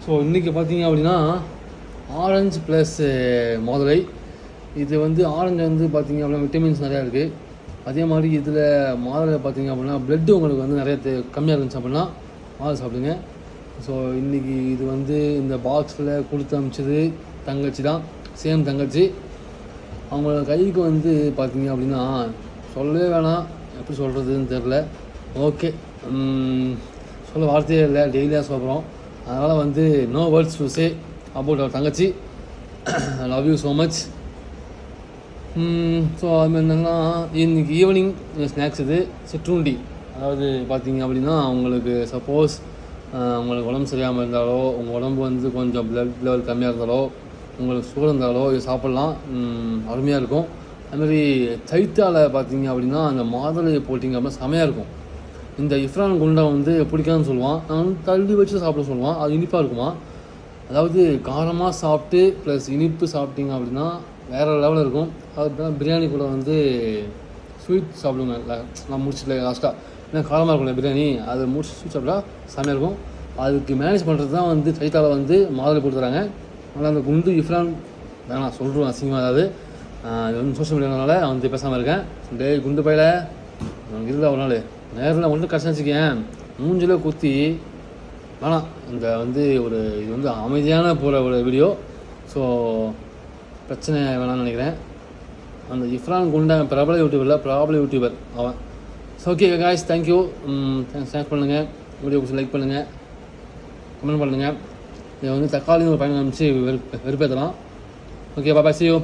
So இன்றைக்கி பார்த்தீங்க அப்படின்னா ஆரஞ்சு ப்ளஸ் மாதுளை. இது வந்து ஆரஞ்சு வந்து பார்த்திங்க அப்படின்னா விட்டமின்ஸ் நிறையா இருக்குது. அதே மாதிரி இதில் மாதுளை பார்த்திங்க அப்படின்னா ப்ளட்டு உங்களுக்கு வந்து நிறைய கம்மியாக இருந்துச்சு அப்படின்னா மாதுளை சாப்பிடுங்க. ஸோ இன்றைக்கி இது வந்து இந்த பாக்ஸில் கொடுத்து அனுப்பிச்சது தங்கச்சி தான், சேம் தங்கச்சி. அவங்களோட கைக்கு வந்து பார்த்திங்க அப்படின்னா சொல்லவே வேணாம், எப்படி சொல்கிறதுன்னு தெரில. ஓகே, சொல்ல வார்த்தையே இல்லை, டெய்லியாக சொல்கிறோம். அதனால் வந்து no words to say about our தங்கச்சி. Love you so much. So அது என்னென்னா இன்றைக்கி ஈவினிங் ஸ்நாக்ஸ் இது சிற்றுண்டி. அதாவது பார்த்திங்க அப்படின்னா உங்களுக்கு சப்போஸ் உங்களுக்கு உடம்பு சரியாமல் இருந்தாலோ, உங்கள் உடம்பு வந்து கொஞ்சம் ப்ளட் லெவல் கம்மியாக இருந்தாலோ, உங்களுக்கு சுகர் இருந்தாலோ இது சாப்பிட்லாம், அருமையாக இருக்கும். அதுமாதிரி சைத்தாவில் பார்த்திங்க அப்படின்னா அந்த மாதுளையை போட்டிங்க அப்படின்னா செமையாக இருக்கும். இந்த இஃப்ரான் குண்டா வந்து பிடிக்காதுன்னு சொல்லுவான், நான் வந்து தள்ளி வச்சு சாப்பிட சொல்லுவான். அது இனிப்பாக இருக்குமா, அதாவது காரமாக சாப்பிட்டு ப்ளஸ் இனிப்பு சாப்பிட்டீங்க அப்படின்னா வேறு லெவலில் இருக்கும். அதுதான் பிரியாணி கூட வந்து ஸ்வீட் சாப்பிடுங்க. நான் முடிச்சுட்டு லாஸ்ட்டாக ஏன்னா காரமாக இருக்கும்ல பிரியாணி, அதை முடிச்சு ஸ்வீட் சாப்பிட்டா செமையாக இருக்கும். அதுக்கு மேனேஜ் பண்ணுறது தான் வந்து சைத்தாவில் வந்து மாதுளை கொடுத்துறாங்க. ஆனால் அந்த குண்டு இஃப்ரான் வேணாம் சொல்கிறோம் அசிங்கமாக. அதாவது இது வந்து சோஷியல் மீடியானால நான் வந்து பேசாமல் இருக்கேன். டே குண்டு பையில இல்லை ஒரு நாள் நேரில் ஒன்று கஷ்டம் வச்சுக்கேன், மூஞ்சில் குத்தி வேணாம். இந்த வந்து ஒரு இது வந்து அமைதியான போகிற ஒரு வீடியோ. ஸோ பிரச்சனை வேணாம்னு நினைக்கிறேன். அந்த இஃப்ரான் குண்டா பிரபல யூடியூபர் அவன். So okay guys, thank you. Thanks பண்ணுங்கள், வீடியோ பிடிச்சி லைக் பண்ணுங்கள், கமெண்ட் பண்ணுங்கள். இதை வந்து தக்காளின்னு ஒரு பயணம் அனுப்பிச்சு வெறுப்பேற்றலாம். Okay, bye, see you.